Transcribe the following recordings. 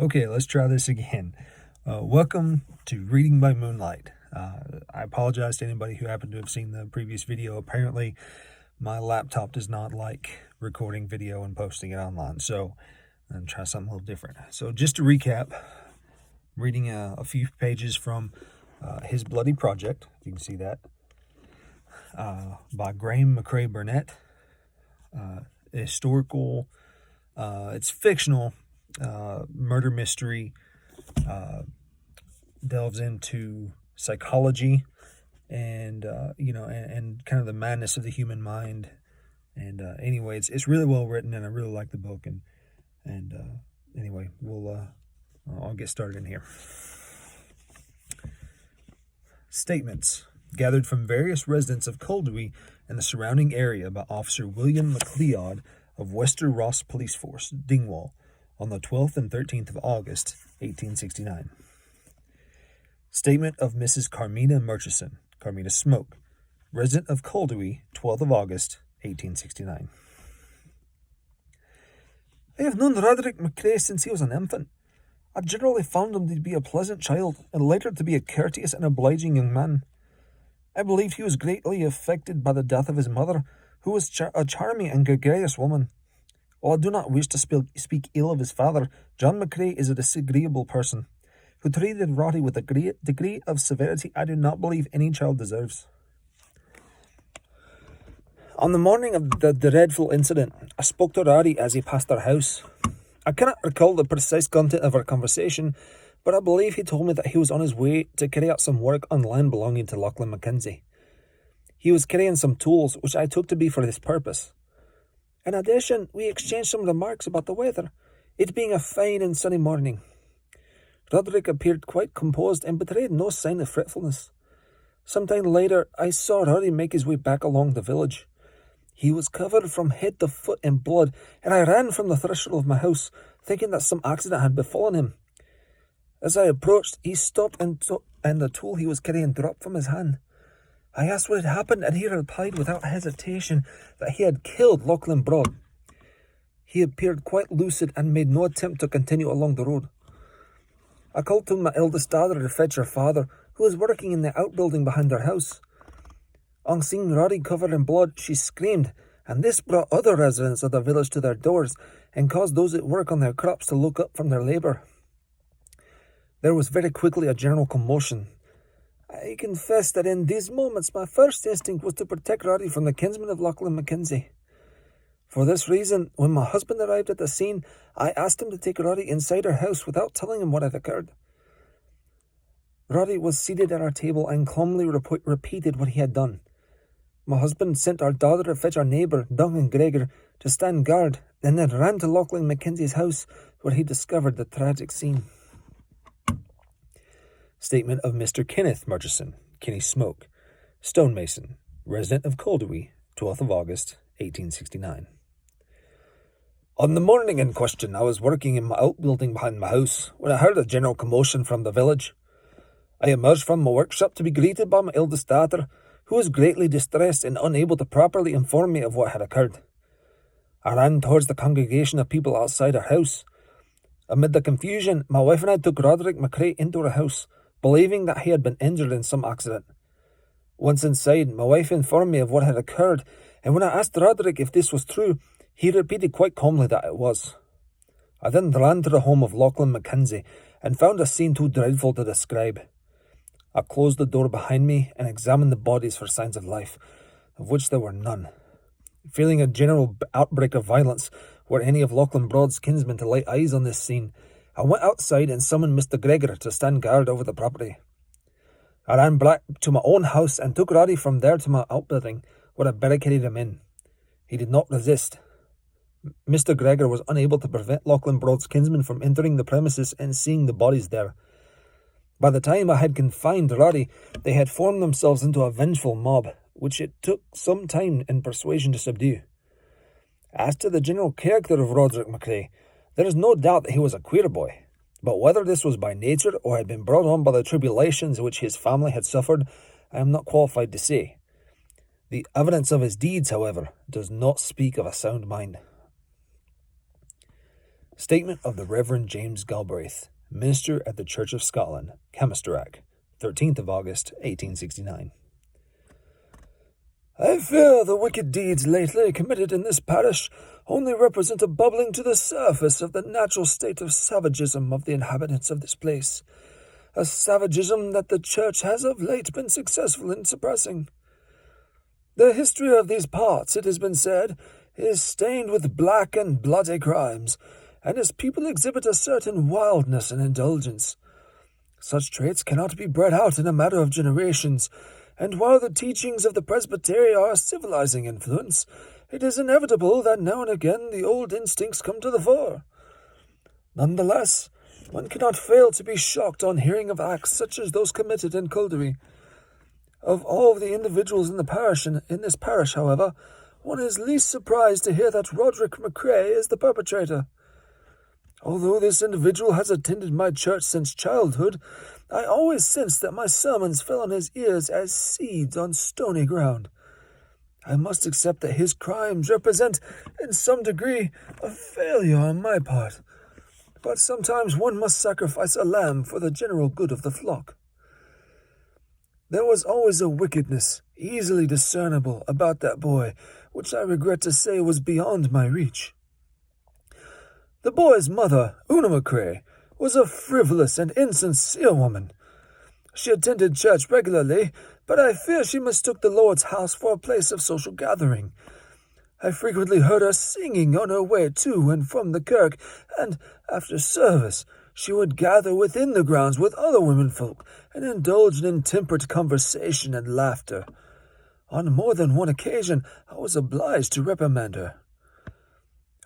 Okay, let's try this again. Welcome to Reading by Moonlight. I apologize to anybody who happened to have seen the previous video. Apparently, my laptop does not like recording video and posting it online, so I'm going to try something a little different. So just to recap, reading a few pages from His Bloody Project, if you can see that, by Graham McCrae Burnett. Historical, it's fictional, murder mystery, delves into psychology and and kind of the madness of the human mind. And anyway, it's really well written, and I really like the book. And anyway, I'll get started in here. Statements gathered from various residents of Coldewey and the surrounding area by Officer William McLeod of Wester Ross Police Force, Dingwall, on the 12th and 13th of August, 1869. Statement of Mrs. Carmina Murchison, Carmina Smoke, resident of Coldewey, 12th of August, 1869. I have known Roderick McCrae since he was an infant. I generally found him to be a pleasant child, and later to be a courteous and obliging young man. I believe he was greatly affected by the death of his mother, who was a charming and gregarious woman. While I do not wish to speak ill of his father, John McCrae is a disagreeable person, who treated Roddy with a great degree of severity I do not believe any child deserves. On the morning of the dreadful incident, I spoke to Roddy as he passed our house. I cannot recall the precise content of our conversation, but I believe he told me that he was on his way to carry out some work on land belonging to Lachlan Mackenzie. He was carrying some tools, which I took to be for this purpose. In addition, we exchanged some remarks about the weather, it being a fine and sunny morning. Roderick appeared quite composed and betrayed no sign of fretfulness. Some time later, I saw Roddy make his way back along the village. He was covered from head to foot in blood, and I ran from the threshold of my house, thinking that some accident had befallen him. As I approached, he stopped and the tool he was carrying dropped from his hand. I asked what had happened, and he replied without hesitation that he had killed Lachlan Broad. He appeared quite lucid and made no attempt to continue along the road. I called to my eldest daughter to fetch her father, who was working in the outbuilding behind our house. On seeing Roddy covered in blood, she screamed, and this brought other residents of the village to their doors and caused those at work on their crops to look up from their labour. There was very quickly a general commotion. I confess that in these moments my first instinct was to protect Roddy from the kinsman of Lachlan Mackenzie. For this reason, when my husband arrived at the scene, I asked him to take Roddy inside our house without telling him what had occurred. Roddy was seated at our table and calmly repeated what he had done. My husband sent our daughter to fetch our neighbour, Duncan Gregor, to stand guard, and then ran to Lachlan Mackenzie's house, where he discovered the tragic scene. Statement of Mr. Kenneth Murchison, Kenny Smoke, stonemason, resident of Coldewey, 12th of August, 1869. On the morning in question, I was working in my outbuilding behind my house when I heard a general commotion from the village. I emerged from my workshop to be greeted by my eldest daughter, who was greatly distressed and unable to properly inform me of what had occurred. I ran towards the congregation of people outside our house. Amid the confusion, my wife and I took Roderick McCrae into our house, believing that he had been injured in some accident. Once inside, my wife informed me of what had occurred, and when I asked Roderick if this was true, he repeated quite calmly that it was. I then ran to the home of Lachlan Mackenzie and found a scene too dreadful to describe. I closed the door behind me and examined the bodies for signs of life, of which there were none. Feeling a general outbreak of violence were any of Lachlan Broad's kinsmen to lay eyes on this scene, I went outside and summoned Mr. Gregor to stand guard over the property. I ran back to my own house and took Roddy from there to my outbuilding, where I barricaded him in. He did not resist. Mr. Gregor was unable to prevent Lachlan Broad's kinsmen from entering the premises and seeing the bodies there. By the time I had confined Roddy, they had formed themselves into a vengeful mob, which it took some time and persuasion to subdue. As to the general character of Roderick McCrae, there is no doubt that he was a queer boy, but whether this was by nature or had been brought on by the tribulations which his family had suffered, I am not qualified to say. The evidence of his deeds, however, does not speak of a sound mind. Statement of the Reverend James Galbraith, minister at the Church of Scotland, Camastrack, 13th of August, 1869. I fear the wicked deeds lately committed in this parish only represent a bubbling to the surface of the natural state of savagism of the inhabitants of this place, a savagism that the Church has of late been successful in suppressing. The history of these parts, it has been said, is stained with black and bloody crimes, and its people exhibit a certain wildness and indulgence. Such traits cannot be bred out in a matter of generations, and while the teachings of the presbytery are a civilizing influence, it is inevitable that now and again the old instincts come to the fore. Nonetheless, one cannot fail to be shocked on hearing of acts such as those committed in Culdery. Of all the individuals in this parish, however, one is least surprised to hear that Roderick MacRae is the perpetrator. Although this individual has attended my church since childhood, I always sensed that my sermons fell on his ears as seeds on stony ground. I must accept that his crimes represent, in some degree, a failure on my part. But sometimes one must sacrifice a lamb for the general good of the flock. There was always a wickedness, easily discernible, about that boy, which I regret to say was beyond my reach. The boy's mother, Una MacRae, was a frivolous and insincere woman. She attended church regularly, but I fear she mistook the Lord's house for a place of social gathering. I frequently heard her singing on her way to and from the kirk, and, after service, she would gather within the grounds with other womenfolk and indulge in intemperate conversation and laughter. On more than one occasion, I was obliged to reprimand her.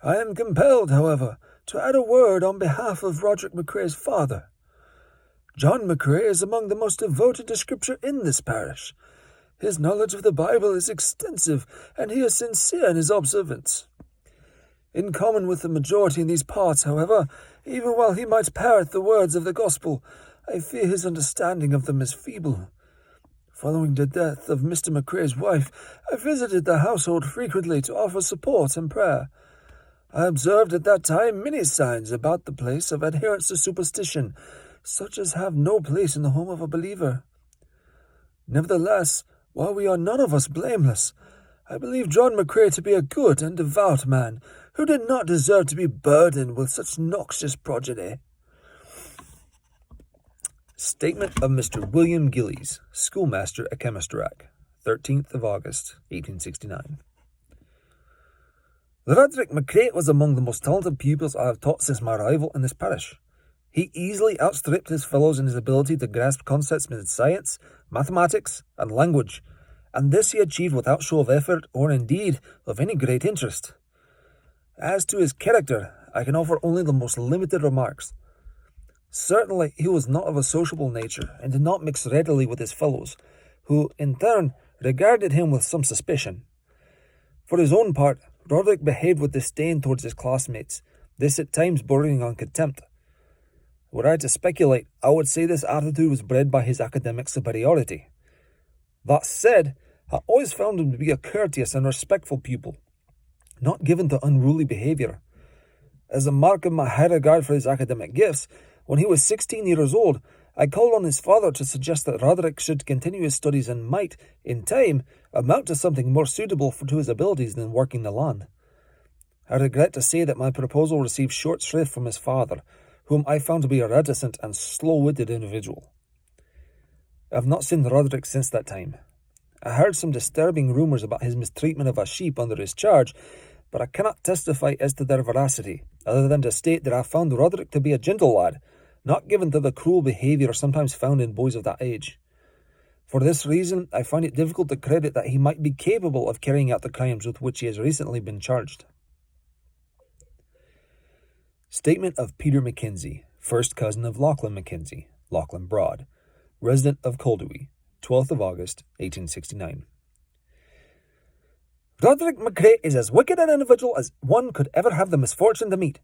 I am compelled, however, to add a word on behalf of Roderick MacRae's father. John MacRae is among the most devoted to Scripture in this parish. His knowledge of the Bible is extensive, and he is sincere in his observance. In common with the majority in these parts, however, even while he might parrot the words of the gospel, I fear his understanding of them is feeble. Following the death of Mr. MacRae's wife, I visited the household frequently to offer support and prayer. I observed at that time many signs about the place of adherence to superstition, such as have no place in the home of a believer. Nevertheless, while we are none of us blameless, I believe John MacRae to be a good and devout man, who did not deserve to be burdened with such noxious progeny. Statement of Mr. William Gillies, schoolmaster at Camastrack, 13th of August, 1869. Roderick MacRae was among the most talented pupils I have taught since my arrival in this parish. He easily outstripped his fellows in his ability to grasp concepts in science, mathematics, and language, and this he achieved without show of effort or indeed of any great interest. As to his character, I can offer only the most limited remarks. Certainly he was not of a sociable nature and did not mix readily with his fellows, who, in turn, regarded him with some suspicion. For his own part, Roderick behaved with disdain towards his classmates, this at times bordering on contempt. Were I to speculate, I would say this attitude was bred by his academic superiority. That said, I always found him to be a courteous and respectful pupil, not given to unruly behaviour. As a mark of my high regard for his academic gifts, when he was 16 years old, I called on his father to suggest that Roderick should continue his studies and might, in time, amount to something more suitable to his abilities than working the land. I regret to say that my proposal received short shrift from his father, whom I found to be a reticent and slow-witted individual. I have not seen Roderick since that time. I heard some disturbing rumours about his mistreatment of a sheep under his charge, but I cannot testify as to their veracity, other than to state that I found Roderick to be a gentle lad, not given to the cruel behaviour sometimes found in boys of that age. For this reason, I find it difficult to credit that he might be capable of carrying out the crimes with which he has recently been charged. Statement of Peter Mackenzie, first cousin of Lachlan Mackenzie, Lachlan Broad, resident of Coldewey, 12th of August, 1869. Roderick MacRae is as wicked an individual as one could ever have the misfortune to meet.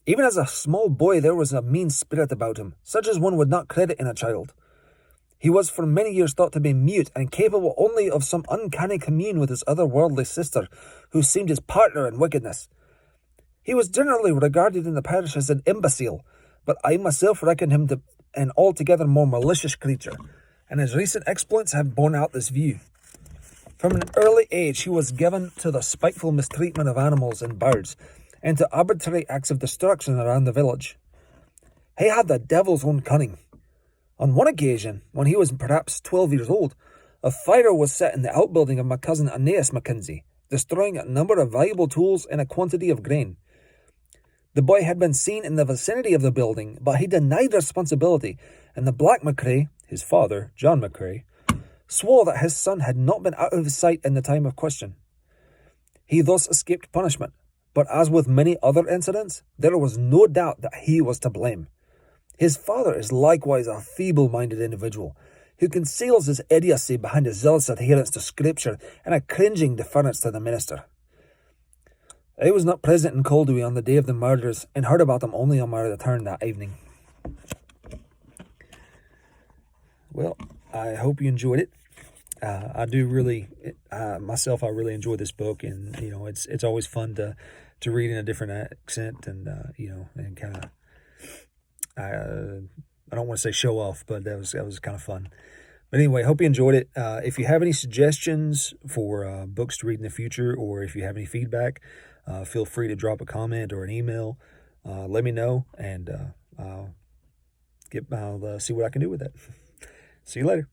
Even as a small boy there was a mean spirit about him, such as one would not credit in a child. He was for many years thought to be mute and capable only of some uncanny commune with his otherworldly sister, who seemed his partner in wickedness. He was generally regarded in the parish as an imbecile, but I myself reckon him to an altogether more malicious creature, and his recent exploits have borne out this view. From an early age he was given to the spiteful mistreatment of animals and birds, and to arbitrary acts of destruction around the village. He had the devil's own cunning. On one occasion, when he was perhaps 12 years old, a fire was set in the outbuilding of my cousin Aeneas Mackenzie, destroying a number of valuable tools and a quantity of grain. The boy had been seen in the vicinity of the building, but he denied responsibility, and the Black McCrae, his father, John McCrae, swore that his son had not been out of his sight in the time of question. He thus escaped punishment, but as with many other incidents, there was no doubt that he was to blame. His father is likewise a feeble-minded individual, who conceals his idiocy behind a zealous adherence to Scripture and a cringing deference to the minister. I was not present in Coldewey on the day of the murders, and heard about them only on my return that evening. Well, I hope you enjoyed it. I do really, myself, I really enjoy this book, and it's always fun to read in a different accent, and and kind of, I don't want to say show off, but that was kind of fun. But anyway, hope you enjoyed it. If you have any suggestions for books to read in the future, or if you have any feedback, feel free to drop a comment or an email. Let me know, and I'll see what I can do with that. See you later.